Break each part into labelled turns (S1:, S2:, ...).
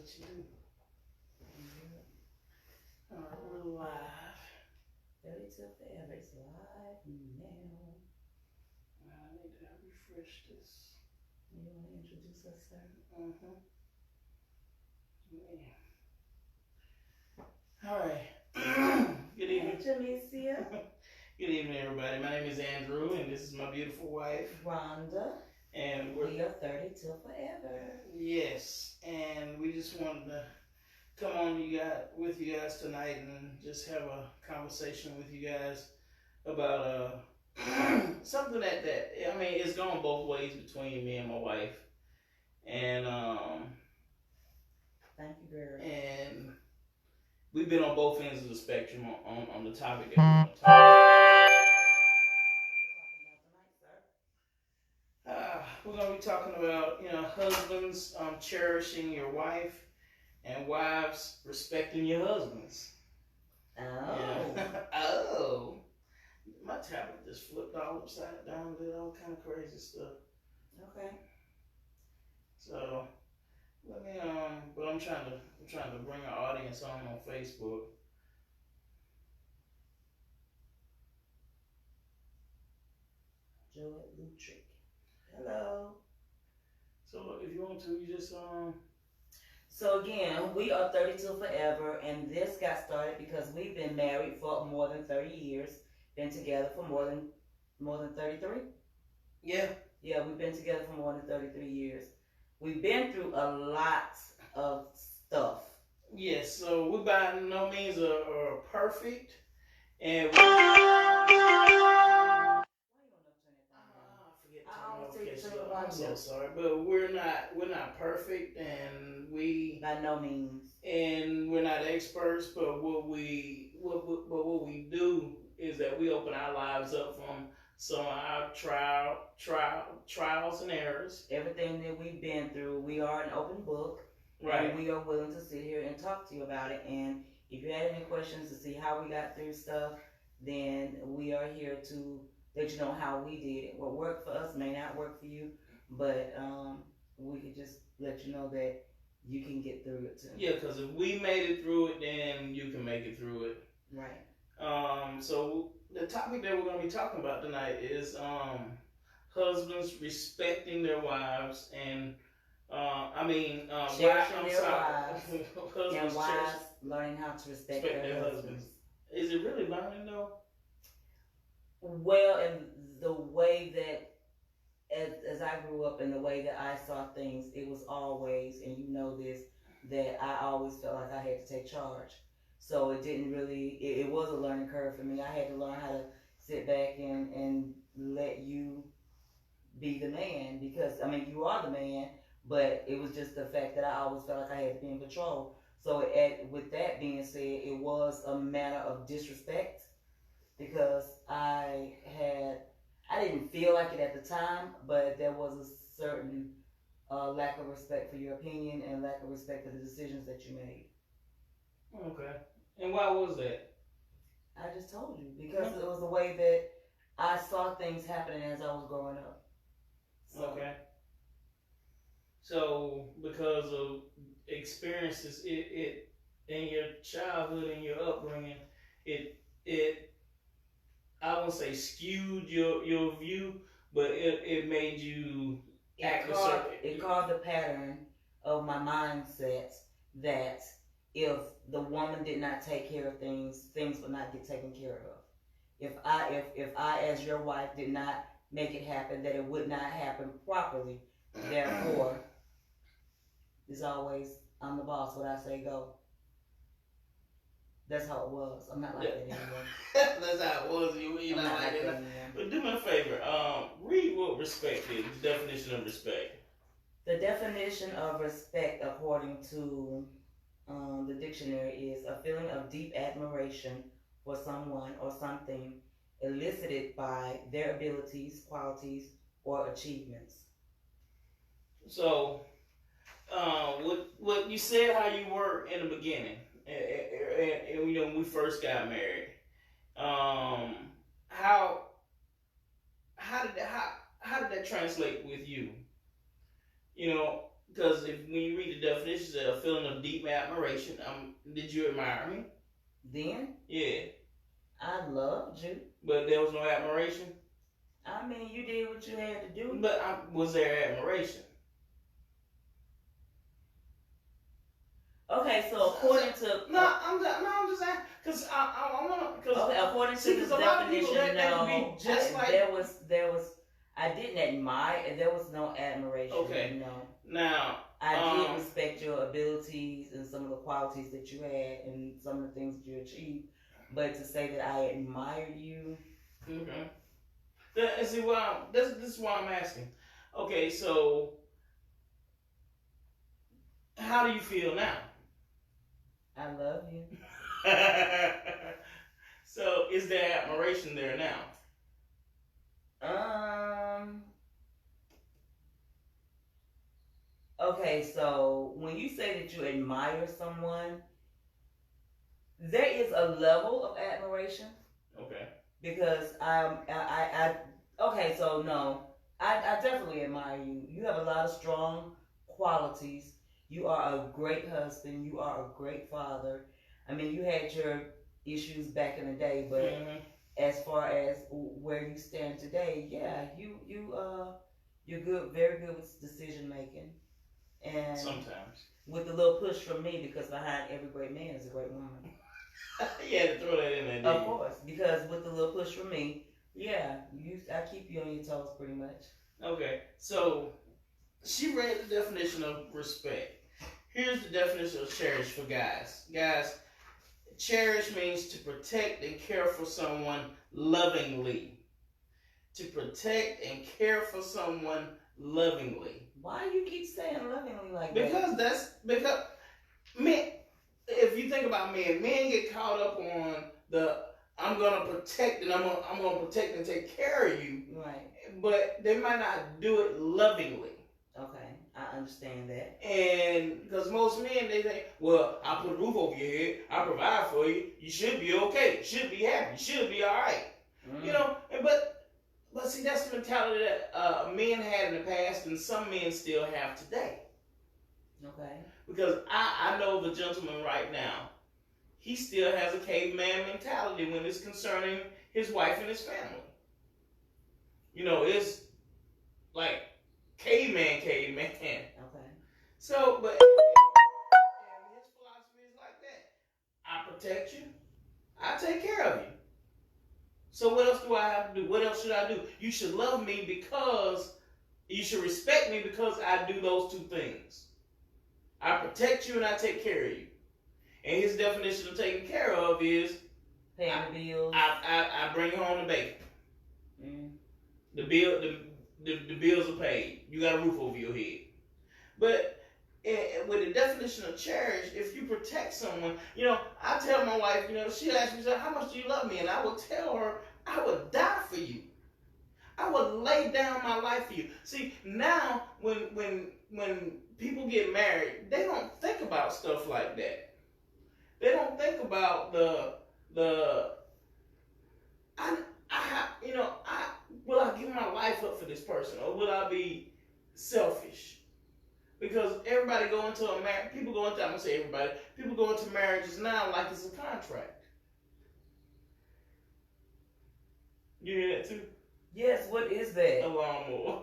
S1: what you do. All right, we're live.
S2: 30 till forever. It's live now.
S1: I need to refresh this.
S2: You want to introduce us, sir?
S1: Mm-hmm. Yeah. All right. Good evening.
S2: Hey, Jamicia.
S1: Good evening, everybody. My name is Andrew, and this is my beautiful wife,
S2: Rhonda.
S1: And
S2: we are 30 till forever.
S1: Yes, and we just wanted to come on with you guys tonight and just have a conversation with you guys about something that I mean, it's gone both ways between me and my wife, and
S2: thank you, girl.
S1: And we've been on both ends of the spectrum on the topic that we're going to talk about. We're going to be talking about, husbands cherishing your wife and wives respecting your husbands.
S2: Oh.
S1: Yeah. Oh. My tablet just flipped all upside down, did all kind of crazy stuff.
S2: Okay.
S1: So let me but I'm trying to bring our audience on Facebook.
S2: Joy Lutrick. Hello.
S1: So if you want to, you just
S2: So again, we are 32 forever, and this got started because we've been married for more than 30 years, been together for more than 33.
S1: Yeah.
S2: Yeah, we've been together for more than 33 years. We've been through a lot of stuff.
S1: Yes, so we by no means are perfect, and I'm so sorry, but we're not perfect, and we
S2: by no means,
S1: and we're not experts. But what we do is that we open our lives up from some of our trials and errors.
S2: Everything that we've been through, we are an open book, right? And we are willing to sit here and talk to you about it. And if you had any questions to see how we got through stuff, then we are here to let you know how we did it. What worked for us may not work for you, but we could just let you know that you can get through it too.
S1: Yeah, because if we made it through it, then you can make it through it.
S2: Right.
S1: So the topic that we're going to be talking about tonight is husbands respecting their wives and
S2: cherishing their wives and wives learning how to respect their husbands.
S1: Is it really learning though?
S2: Well, in the way that as I grew up and the way that I saw things, it was always, and you know this, that I always felt like I had to take charge. So it didn't really, it was a learning curve for me. I had to learn how to sit back and let you be the man, because, I mean, you are the man, but it was just the fact that I always felt like I had to be in control. So with that being said, it was a matter of disrespect, because I didn't feel like it at the time, but there was a certain lack of respect for your opinion and lack of respect for the decisions that you made.
S1: Okay. And why was that?
S2: I just told you. Because it was the way that I saw things happening as I was growing up.
S1: So. Okay. So, because of experiences, it in your childhood and your upbringing, it I won't say skewed your view, but it made you act a certain.
S2: It caused a pattern of my mindset that if the woman did not take care of things, things would not get taken care of. If I as your wife did not make it happen, that it would not happen properly. Therefore, it's always, I'm the boss. What I say go. That's how it was. I'm not like that anymore.
S1: That's how it was. You're not like that anymore. But do me a favor. Read what respect is. The definition of respect.
S2: The definition of respect, according to the dictionary, is a feeling of deep admiration for someone or something elicited by their abilities, qualities, or achievements.
S1: So, what you said, how you were in the beginning, and when we first got married, how did that translate with you? Because if when you read the definitions, a feeling of deep admiration. Did you admire me?
S2: Then
S1: Yeah,
S2: I loved you.
S1: but there was no admiration.
S2: I mean, you did what you had to do.
S1: But was there admiration?
S2: Okay, so according to
S1: I'm just saying because I want because
S2: okay, according to this
S1: a lot of people
S2: definition,
S1: that
S2: no,
S1: could be just like
S2: there was I didn't admire. There was no admiration.
S1: Okay.
S2: No.
S1: Now
S2: I did respect your abilities and some of the qualities that you had and some of the things that you achieved, but to say that I admired you.
S1: Okay. See, this is why I'm asking. Okay, so how do you feel now?
S2: I love you.
S1: So, is there admiration there now?
S2: Okay, so when you say that you admire someone, there is a level of admiration.
S1: Okay.
S2: Because okay, so no, I definitely admire you. You have a lot of strong qualities. You are a great husband. You are a great father. I mean, you had your issues back in the day, but as far as where you stand today, yeah, you're good, very good with decision making, and
S1: sometimes
S2: with a little push from me because behind every great man is a great woman.
S1: You had to throw that in there.
S2: Of course, because with the little push from me, yeah, I keep you on your toes pretty much.
S1: Okay, so she read the definition of respect. Here's the definition of cherish for guys. Guys, cherish means to protect and care for someone lovingly. To protect and care for someone lovingly.
S2: Why do you keep saying lovingly like
S1: that? Because men, if you think about men get caught up on the I'm gonna protect and I'm gonna protect and take care of you.
S2: Right.
S1: But they might not do it lovingly.
S2: Okay, I understand that.
S1: And because most men, they think, well, I put a roof over your head, I provide for you, you should be okay, you should be happy, you should be all right. You know, but see, that's the mentality that men had in the past and some men still have today.
S2: Okay. Because
S1: I know the gentleman right now, he still has a caveman mentality when it's concerning his wife and his family. You know, it's like caveman. Okay. So, but his philosophy is like that. I protect you. I take care of you. So what else do I have to do? What else should I do? You should love me because you should respect me because I do those two things. I protect you and I take care of you. And his definition of taking care of is
S2: paying the bills.
S1: I bring home the bacon. The bills are paid. You got a roof over your head. But with the definition of cherish, if you protect someone, you know, I tell my wife, you know, she'll ask me, how much do you love me? And I will tell her, I would die for you. I would lay down my life for you. See, now when people get married, they don't think about stuff like that. They don't think about will I give my life up for this person, or will I be selfish? Because everybody go into a marriage. People go into, I'm gonna say everybody. People go into marriages now like it's a contract. You hear that too?
S2: Yes. What is that?
S1: A lawnmower.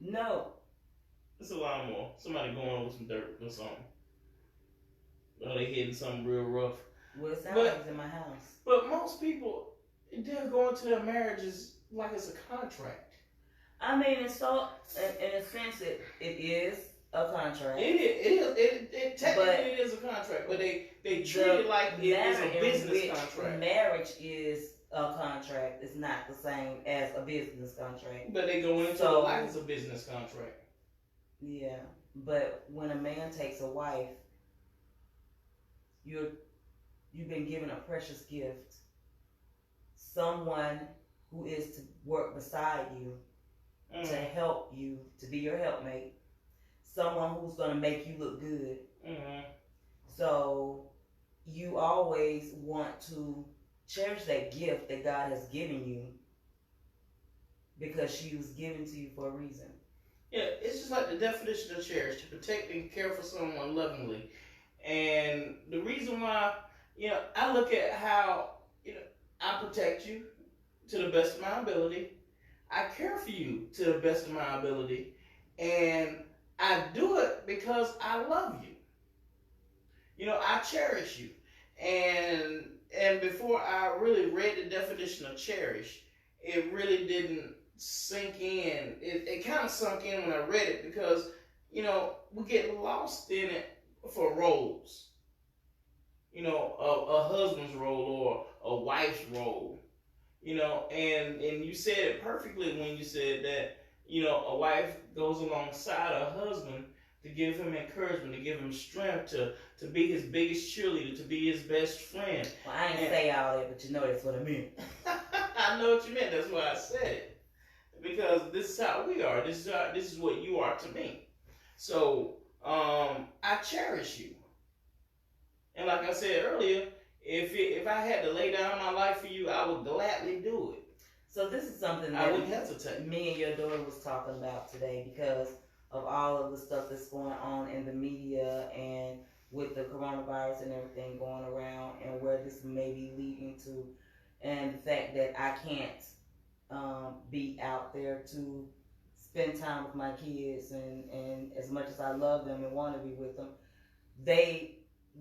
S2: No.
S1: It's a lawnmower. Somebody going over some dirt or something. Or they hitting something real rough.
S2: Well, it sounds like it's in my house.
S1: But most people, they're going to their marriages like it's a contract.
S2: I mean, in a sense, it is a contract.
S1: Technically it is a contract, but they treat it like it is a business contract.
S2: Marriage is a contract. It's not the same as a business contract.
S1: But they go into it like it's a business contract.
S2: Yeah, but when a man takes a wife, you've been given a precious gift. Someone who is to work beside you, to help you, to be your helpmate. Someone who's going to make you look good. So you always want to cherish that gift that God has given you because she was given to you for a reason.
S1: Yeah, it's just like the definition of cherish, to protect and care for someone lovingly. And the reason why, I look at how, I protect you to the best of my ability. I care for you to the best of my ability. And I do it because I love you. I cherish you. And before I really read the definition of cherish, it really didn't sink in. It kind of sunk in when I read it because, we get lost in it for roles. A husband's role or a wife's role. And you said it perfectly when you said that, a wife goes alongside a husband to give him encouragement, to give him strength, to be his biggest cheerleader, to be his best friend.
S2: Well, I ain't say all that, but you know that's what I meant.
S1: I know what you meant. That's why I said it, because this is how we are. This is what you are to me. So I cherish you, and like I said earlier, if I had to lay down my life for you, I would gladly do it.
S2: So this is something
S1: I
S2: that
S1: wouldn't hesitate.
S2: me and your daughter was talking about today because of all of the stuff that's going on in the media and with the coronavirus and everything going around and where this may be leading to, and the fact that I can't be out there to spend time with my kids, and as much as I love them and want to be with them, they,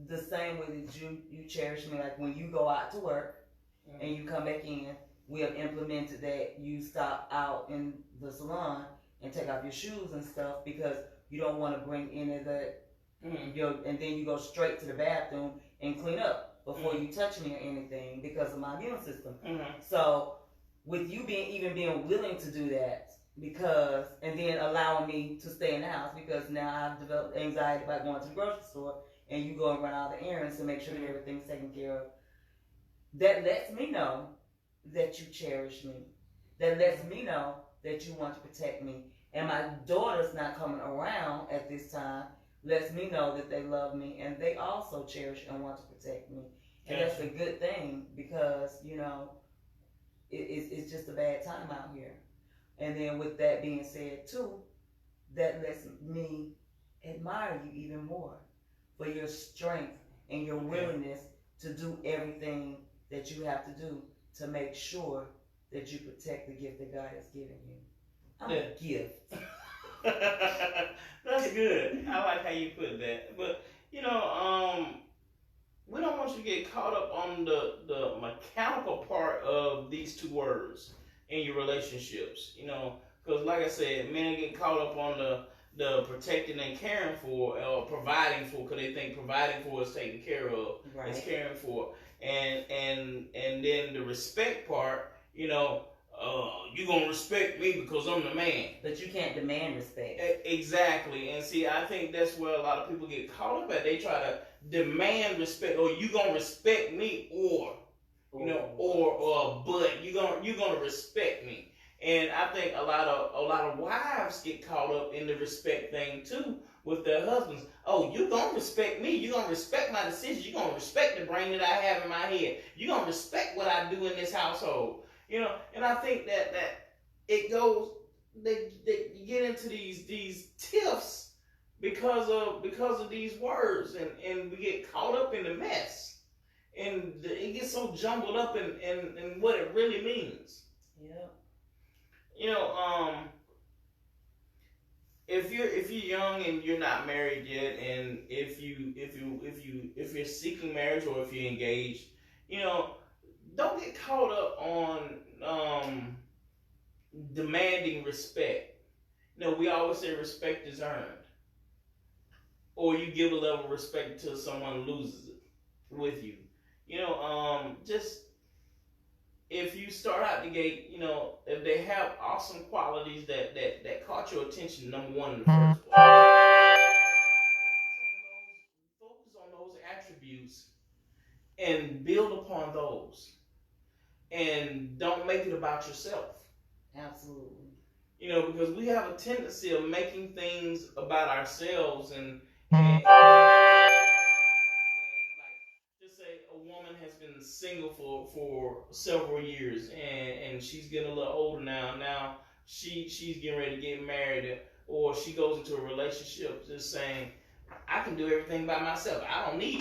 S2: the same way that you cherish me, like when you go out to work and you come back in, we have implemented that you stop out in the salon and take off your shoes and stuff because you don't want to bring any of that. And then you go straight to the bathroom and clean up before you touch me or anything because of my immune system. So with you being willing to do that, because and then allowing me to stay in the house because now I've developed anxiety about going to the grocery store and you go and run all the errands to make sure that everything's taken care of. That lets me know that you cherish me. That lets me know that you want to protect me. And my daughter's not coming around at this time lets me know that they love me and they also cherish and want to protect me. And that's a good thing because, it's just a bad time out here. And then with that being said too, that lets me admire you even more for your strength and your willingness to do everything that you have to do to make sure that you protect the gift that God has given you. I'm a gift.
S1: That's good. I like how you put that. But we don't want you to get caught up on the mechanical part of these two words in your relationships. Because like I said, men get caught up on the protecting and caring for, or providing for, because they think providing for is taken care of, right. It's caring for, and then the respect part, you gonna respect me because I'm the man.
S2: But you can't demand respect.
S1: Exactly. And see, I think that's where a lot of people get caught up at. They try to demand respect, or you gonna respect me, or but you gonna respect me. And I think a lot of wives get caught up in the respect thing too with their husbands. Oh, you gonna respect me? You gonna respect my decisions? You gonna respect the brain that I have in my head? You gonna respect what I do in this household? And I think that it goes. They get into these tiffs because of these words, and we get caught up in the mess, and it gets so jumbled up in what it really means.
S2: Yeah.
S1: If you're young and you're not married yet, and if you're seeking marriage or if you're engaged, don't get caught up on demanding respect. We always say respect is earned, or you give a level of respect until someone loses it with you. Just if you start out the gate, if they have awesome qualities that caught your attention, number one in the first place, focus on those attributes and build upon those, and don't make it about yourself.
S2: Absolutely.
S1: Because we have a tendency of making things about ourselves, and like, just say a woman has been single for several years, and she's getting a little older now. she's getting ready to get married, or she goes into a relationship just saying, I can do everything by myself. I don't need you.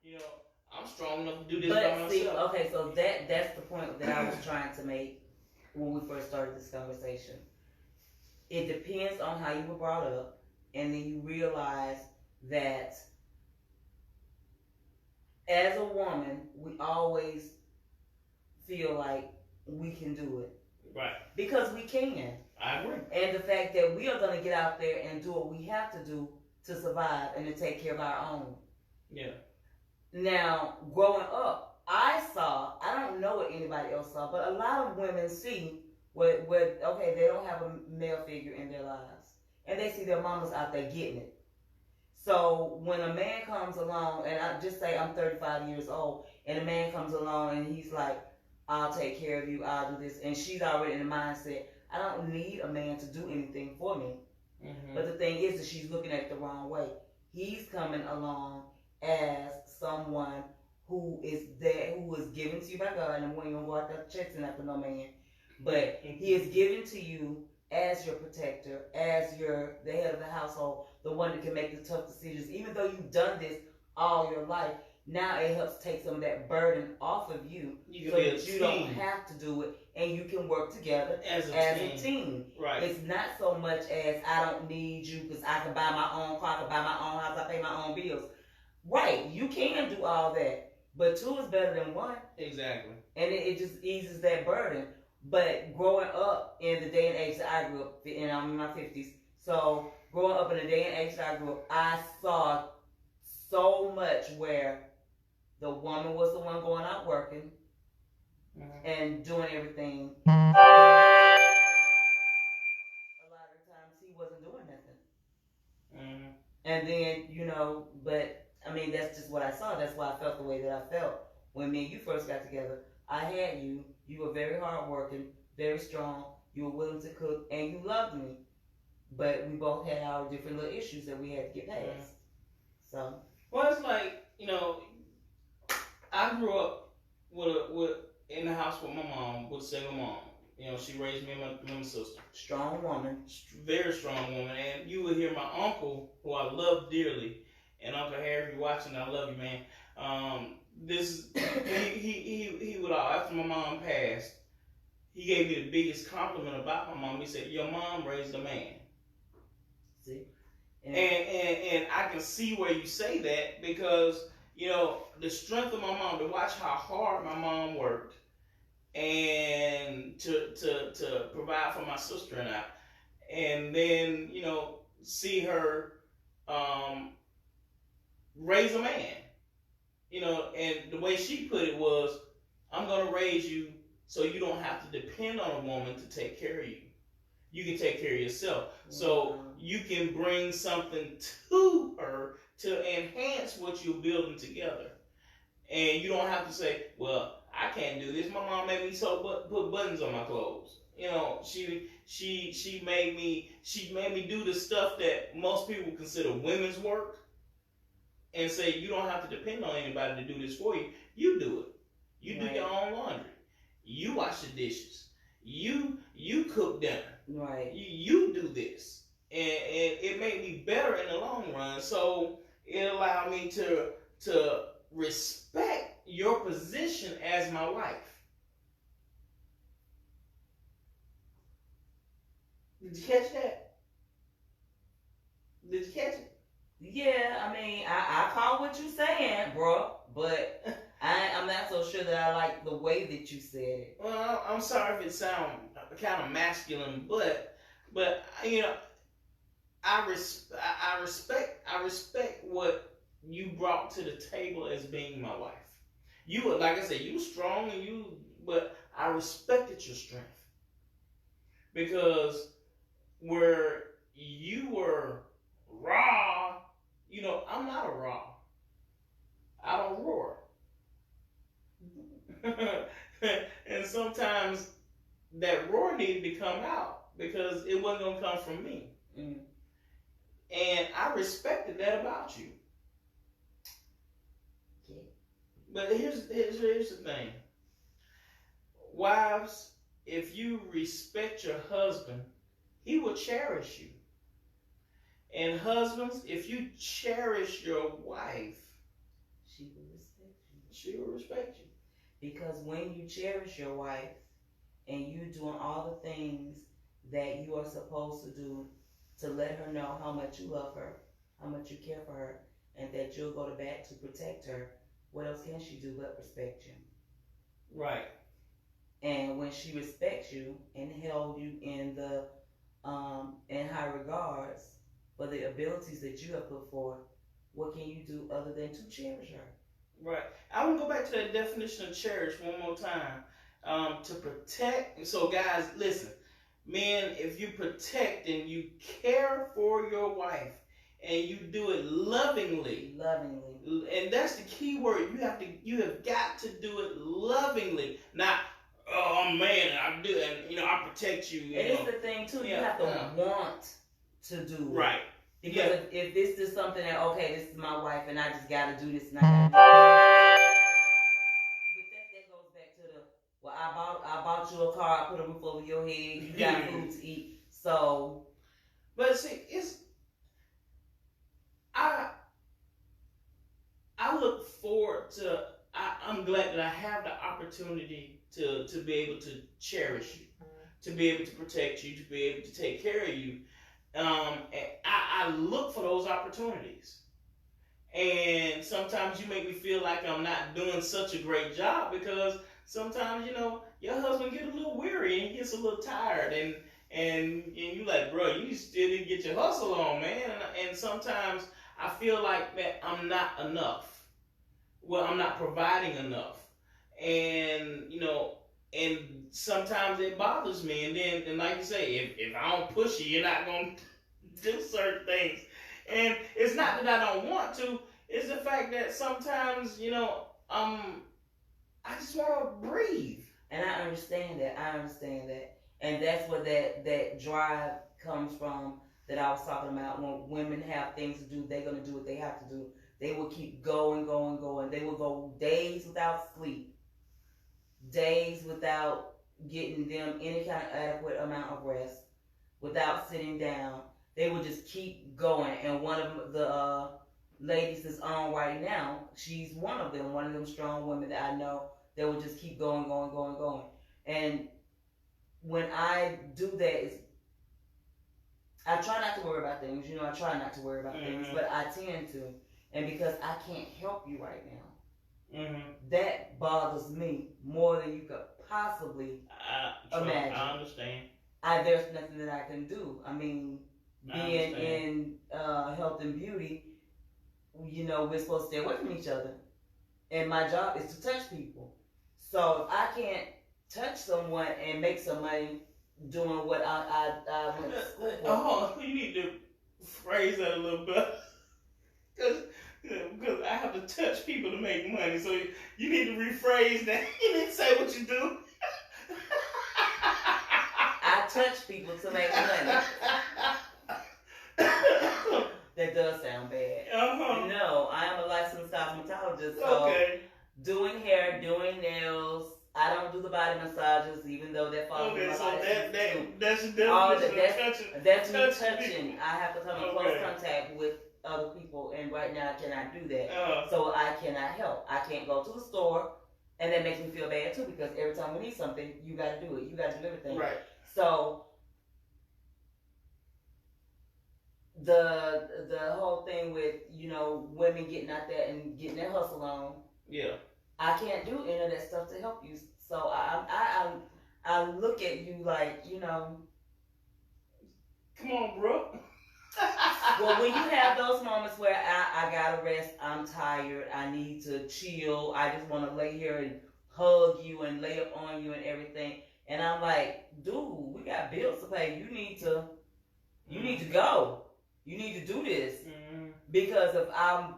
S1: You know, I'm strong enough to do this by myself.
S2: See, okay, so that's the point that I was trying to make when we first started this conversation. It depends on how you were brought up, and then you realize that as a woman, we always feel like we can do it.
S1: Right.
S2: Because we can.
S1: I agree.
S2: And the fact that we are going to get out there and do what we have to do to survive and to take care of our own.
S1: Yeah.
S2: Now, growing up, I don't know what anybody else saw, but a lot of women see where okay, they don't have a male figure in their lives. And they see their mamas out there getting it. So when a man comes along, and I just say I'm 35 years old, and a man comes along and he's like, I'll take care of you, I'll do this, and she's already in the mindset, I don't need a man to do anything for me. Mm-hmm. But the thing is that she's looking at it the wrong way. He's coming along as someone who is there, who is given to you by God, and we ain't gonna go out there chasing after no man, but he is given to you as your protector, as the head of the household, the one that can make the tough decisions. Even though you've done this all your life, now it helps take some of that burden off of you, so that you don't have to do it, and you can work together as a team.
S1: Right.
S2: It's not so much as I don't need you because I can buy my own car, I can buy my own house, I pay my own bills. Right, you can do all that, but two is better than one.
S1: Exactly.
S2: And it just eases that burden. But growing up in the day and age that I grew up, and I'm in my 50s, so growing up in the day and age that I grew up, I saw so much where the woman was the one going out working and doing everything. A lot of times he wasn't doing nothing. And then, but I mean, that's just what I saw. That's why I felt the way that I felt when me and you first got together. I had you. You were very hardworking, very strong. You were willing to cook, and you loved me. But we both had our different little issues that we had to get past. So.
S1: Well, it's like, I grew up in the house with my mom, with a single mom. She raised me and my sister.
S2: Strong woman.
S1: Very strong woman. And you would hear my uncle, who I love dearly, and Uncle Harry, if you're watching, I love you, man. He would, after my mom passed, he gave me the biggest compliment about my mom. He said, your mom raised a man.
S2: See?
S1: And I can see where you say that because, the strength of my mom, to watch how hard my mom worked and to provide for my sister and I. And then, see her raise a man. And the way she put it was, I'm going to raise you so you don't have to depend on a woman to take care of you. You can take care of yourself. So you can bring something to her to enhance what you're building together. And you don't have to say, well, I can't do this. My mom made me put buttons on my clothes. She made me do the stuff that most people consider women's work. And say, you don't have to depend on anybody to do this for you. You do it. You do your own laundry. You wash the dishes. You cook dinner.
S2: Right.
S1: You do this. And it made me better in the long run. So it allowed me to respect your position as my wife. Did you catch that? Did you catch it?
S2: Yeah, I mean, I caught what you saying, bro, but I'm not so sure that I like the way that you said it.
S1: Well, I'm sorry if it sounds kind of masculine, but I respect what you brought to the table as being my wife. You were, like I said, you were strong but I respected your strength because where you were raw. I'm not a raw. I don't roar. And sometimes that roar needed to come out because it wasn't going to come from me. Mm. And I respected that about you. Okay. But here's the thing. wives, if you respect your husband, he will cherish you. And husbands, if you cherish your wife,
S2: she will respect you.
S1: She will respect you.
S2: Because when you cherish your wife and you doing all the things that you are supposed to do to let her know how much you love her, how much you care for her, and that you'll go to bat to protect her, what else can she do but respect you?
S1: Right.
S2: And when she respects you and held you in the in high regards for the abilities that you have put forth, what can you do other than to cherish her?
S1: Right. I want to go back to that definition of cherish one more time. To protect. So, guys, listen. Men, if you protect and you care for your wife and you do it lovingly, and that's the key word. You have got to do it lovingly, not oh man, I do, and I protect you.
S2: And it's the thing too. You have to want to do it.
S1: Right.
S2: Because if this is something that, okay, this is my wife and I just got to do this and I got to do this. But that goes back to the, well, I bought you a car, I put a roof over your head, you got food to eat. So.
S1: But see, I look forward to, I'm glad that I have the opportunity to be able to cherish you, to be able to protect you, to be able to take care of you. I look for those opportunities. And sometimes you make me feel like I'm not doing such a great job because sometimes, your husband gets a little weary and he gets a little tired and you like, bro, you still didn't get your hustle on, man. And sometimes I feel like that I'm not enough. Well, I'm not providing enough. And, and sometimes it bothers me. And like you say, if I don't push you, you're not going to do certain things. And it's not that I don't want to. It's the fact that sometimes, I just want to breathe.
S2: And I understand that. And that's where that drive comes from that I was talking about. When women have things to do, they're going to do what they have to do. They will keep going. They will go days without sleep, days without getting them any kind of adequate amount of rest, without sitting down. They will just keep going. And one of the ladies that's on right now, she's one of them strong women that I know that will just keep going. And when I do that, I try not to worry about things. I try not to worry about things, but I tend to. And because I can't help you right now, that bothers me more than you could possibly imagine.
S1: I understand.
S2: There's nothing that I can do. I mean, being in health and beauty, we're supposed to stay away from each other. And my job is to touch people. So if I can't touch someone and make some money doing what I went to school for.
S1: You need to phrase that a little bit. Because I have to touch people to make money. So you need to rephrase that. You need to say what you do.
S2: I touch people to make money. That does sound bad. No, I am a licensed cosmetologist. So doing hair, doing nails. I don't do the body massages, even though that falls under my license.
S1: That's the definition of
S2: that's me touching. I have to come in close contact with other people, and right now I cannot do that. So I cannot help. I can't go to the store, and that makes me feel bad too, because every time we need something, you got to do it. You got to do everything.
S1: Right.
S2: So the whole thing with women getting out there and getting their hustle on.
S1: Yeah.
S2: I can't do any of that stuff to help you. So I look at you like,
S1: come on, bro.
S2: Well, when you have those moments where I gotta rest, I'm tired, I need to chill, I just want to lay here and hug you and lay up on you and everything, and I'm like, dude, we got bills to pay. You need to go. You need to do this because if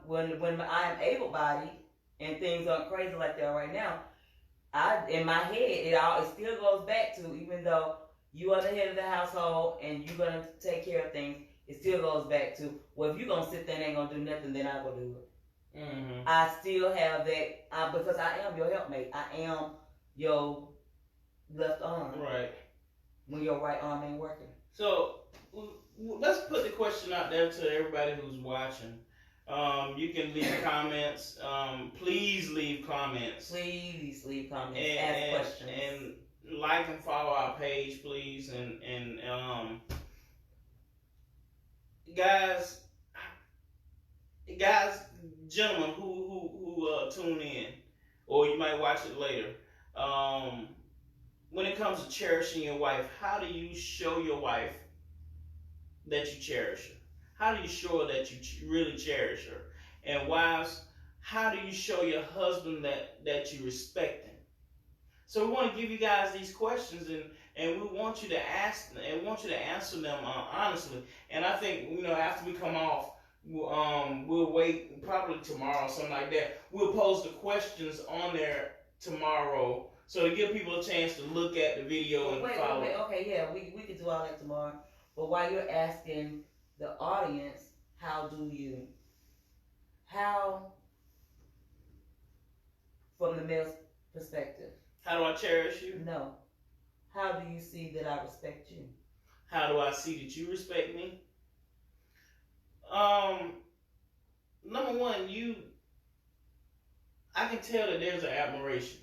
S2: when I am able-bodied and things aren't crazy like they are right now, in my head it still goes back to, even though you are the head of the household and you're gonna take care of things, it still goes back to, well, if you're gonna sit there and ain't gonna do nothing, then I'm gonna do it. I still have that because I am your helpmate. I am your left arm.
S1: Right.
S2: When your right arm ain't working.
S1: So let's put the question out there to everybody who's watching. You can leave comments. Please leave comments.
S2: Please leave comments. Ask questions.
S1: And like and follow our page, please. And guys, gentlemen who tune in, or you might watch it later. When it comes to cherishing your wife, how do you show your wife that you cherish her? How do you show her that you really cherish her? And wives, how do you show your husband that you respect him? So we want to give you guys these questions, and we want you to ask and want you to answer them honestly. And I think after we come off, we'll wait probably tomorrow or something like that. We'll post the questions on there tomorrow. So to give people a chance to look at the video and follow.
S2: Okay, yeah, we could do all that tomorrow. But while you're asking the audience, from the male's perspective?
S1: How do I cherish you?
S2: No. How do you see that I respect you?
S1: How do I see that you respect me? Number one, I can tell that there's an admiration.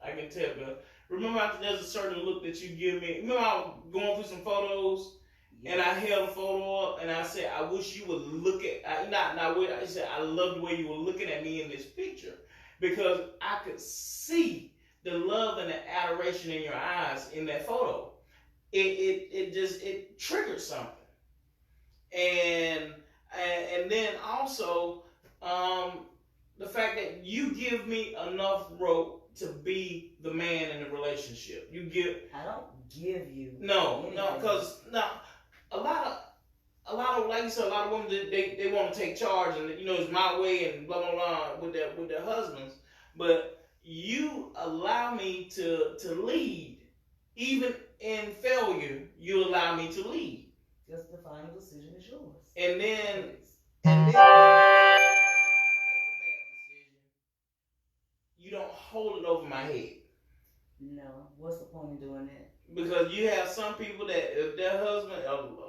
S1: I can tell, but remember there's a certain look that you give me. Remember I was going through some photos, yes, and I held a photo up and I said, I wish you would look at, I said, I love the way you were looking at me in this picture, because I could see the love and the adoration in your eyes in that photo. It triggered something. And then also, the fact that you give me enough rope to be the man in the relationship.
S2: I don't give you.
S1: No, because a lot of like you said, a lot of women they want to take charge and it's my way and blah blah blah with their husbands. But you allow me to lead, even in failure. You allow me to lead.
S2: Just the final decision is yours.
S1: And then if I make a bad decision, you don't hold it over my head.
S2: No. What's the point in doing that?
S1: Because you have some people that if their husband,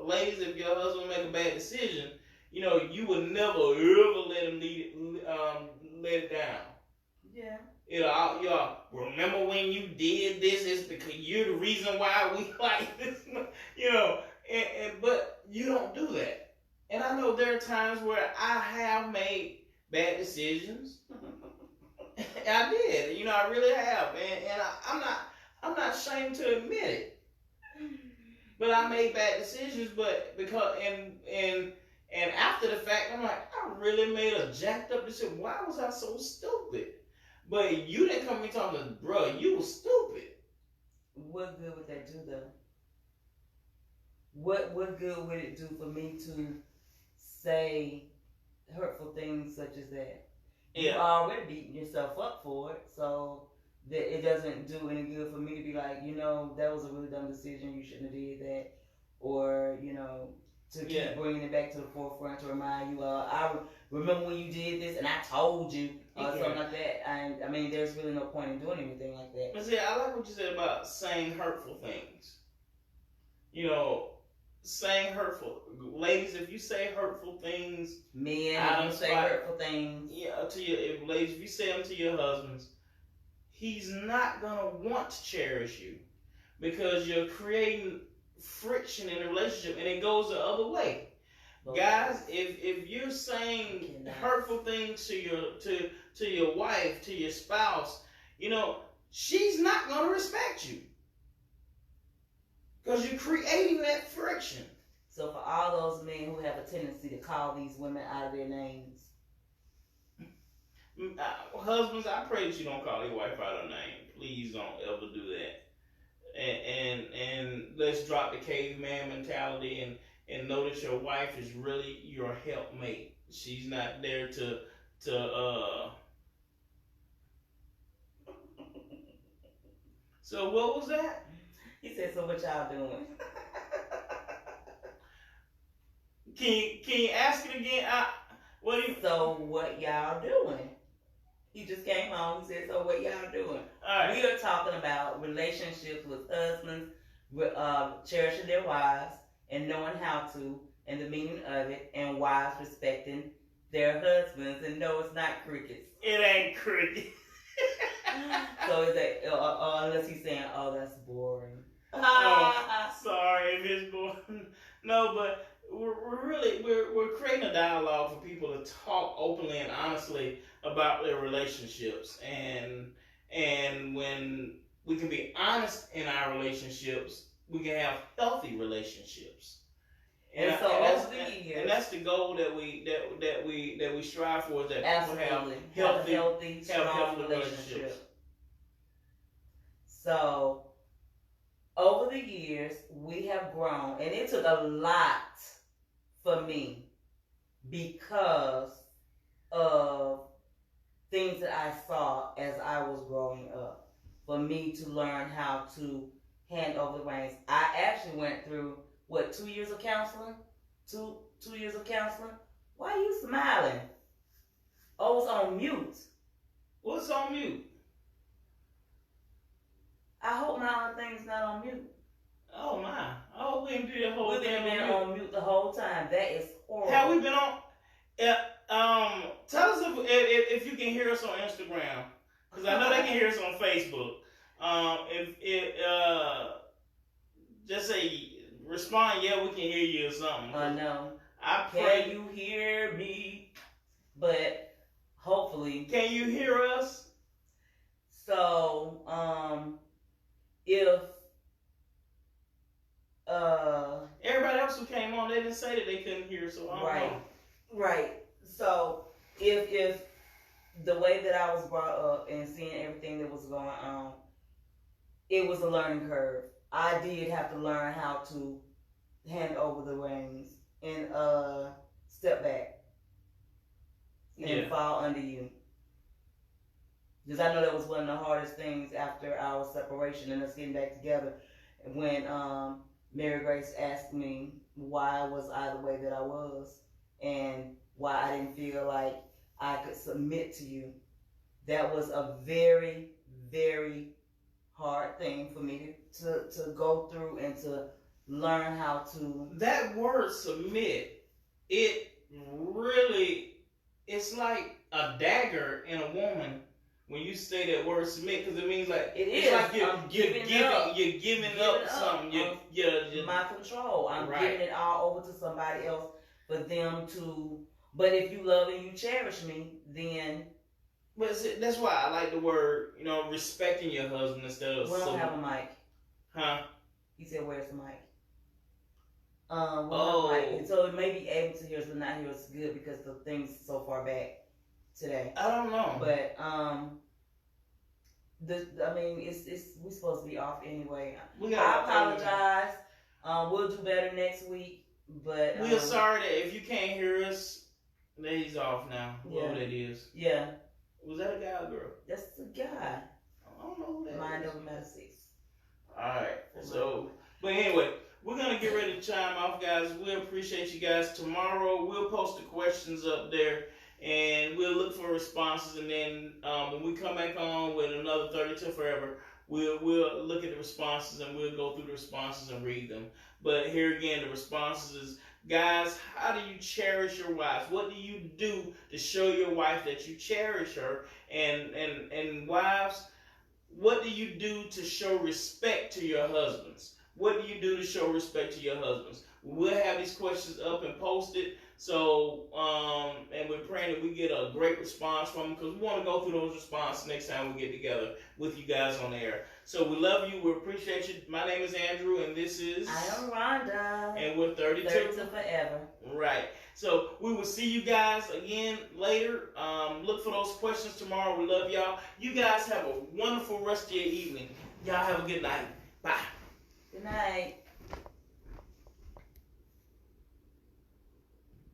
S1: ladies, if your husband make a bad decision, you would never ever let him let it down.
S2: Yeah.
S1: Y'all remember when you did this? It's because you're the reason why we like this. But you don't do that. And I know there are times where I have made bad decisions. I did. I really have, and I'm not ashamed to admit it. But I made bad decisions, but because and after the fact, I'm like, I really made a jacked up decision. Why was I so stupid? But you didn't come to me talking, bro, you were stupid.
S2: What good would that do, though? What good would it do for me to say hurtful things such as that?
S1: Yeah.
S2: You're already beating yourself up for it, so that it doesn't do any good for me to be like, that was a really dumb decision, you shouldn't have did that, or to keep bringing it back to the forefront to remind you, I remember when you did this and I told you, or something like that. And I mean, there's really no point in doing anything like that.
S1: But see, I like what you said about saying hurtful things. Saying hurtful, ladies, if you say hurtful things,
S2: men, you say hurtful things.
S1: Yeah, ladies, if you say them to your husbands, he's not gonna want to cherish you because you're creating friction in the relationship, and it goes the other way. Guys, if you're saying hurtful things to your wife, to your spouse, she's not gonna respect you. Because you're creating that friction.
S2: So for all those men who have a tendency to call these women out of their names.
S1: Husbands, I pray that you don't call your wife out of her name. Please don't ever do that. And let's drop the caveman mentality and know that your wife is really your helpmate. She's not there to So what was that?
S2: He said, so what y'all doing?
S1: Can you ask it again?
S2: So what y'all doing? He just came home. He said, "So what y'all doing?"
S1: All right.
S2: We are talking about relationships with husbands, cherishing their wives and knowing how to, and the meaning of it, and wives respecting their husbands. And no, it's not crickets.
S1: It ain't cricket.
S2: So is that unless he's saying, "Oh, that's boring."
S1: Sorry if it's boring. No, but we're creating a dialogue for people to talk openly and honestly about their relationships, and when we can be honest in our relationships, we can have healthy relationships.
S2: And so over the years,
S1: and that's the goal that we strive for, is that
S2: absolutely
S1: people have
S2: healthy, strong relationships. So over the years, we have grown, and it took a lot for me because of things that I saw as I was growing up, for me to learn how to hand over the reins. I actually went through, 2 years of counseling? Two years of counseling? Why are you smiling? Oh, it's on mute.
S1: What's on mute?
S2: I hope my other thing's not on mute.
S1: Oh my! Oh, we didn't do the whole
S2: We've
S1: thing
S2: been on mute the whole time. That is horrible.
S1: Have we been on? Tell us if you can hear us on Instagram, because I know they can hear us on Facebook. Just say respond, yeah, we can hear you or something.
S2: I know.
S1: I pray.
S2: Can you hear me? But hopefully.
S1: Can you hear us?
S2: So, if
S1: everybody else who came on, they didn't say that they couldn't hear, so I don't know.
S2: Right. So if the way that I was brought up and seeing everything that was going on, it was a learning curve. I did have to learn how to hand over the reins and step back and fall under you. Because I know that was one of the hardest things after our separation and us getting back together. When Mary Grace asked me why was I the way that I was and why I didn't feel like I could submit to you. That was a very, very hard thing for me to go through and to learn how to.
S1: That word submit, it really, it's like a dagger in a woman when you say that word submit, because it means like it's like you're giving up something. You're
S2: my control. I'm
S1: right.
S2: giving it all over to somebody else for them to. But if you love and you cherish me, then.
S1: But that's why I like the word, respecting your husband instead of.
S2: We don't have a mic.
S1: Huh?
S2: He said, "Where's the mic?" We don't have a mic. So it may be able to hear us, but not hear us good because the thing's so far back today.
S1: I don't know.
S2: But it's we're supposed to be off anyway. I apologize. We'll do better next week. But
S1: we are sorry that if you can't hear us, that he's off now. Whoever that is.
S2: Yeah.
S1: Was that a guy or a girl?
S2: That's the guy.
S1: I don't know who that
S2: Mind
S1: is.
S2: over matter 6.
S1: Alright. So, but anyway, we're going to get ready to chime off, guys. We appreciate you guys. Tomorrow, we'll post the questions up there, and we'll look for responses. And then when we come back on with another 30 Till Forever, we'll look at the responses, and we'll go through the responses and read them. But here again, the responses is, guys, how do you cherish your wives? What do you do to show your wife that you cherish her? And wives, what do you do to show respect to your husbands? What do you do to show respect to your husbands? We'll have these questions up and posted. So, and we're praying that we get a great response from them, because we want to go through those responses next time we get together with you guys on the air. So we love you. We appreciate you. My name is Andrew, and this is...
S2: I am Rhonda.
S1: And we're 30
S2: Till Forever.
S1: Right. So we will see you guys again later. Look for those questions tomorrow. We love y'all. You guys have a wonderful rest of your evening. Y'all have a good night. Bye.
S2: Good night.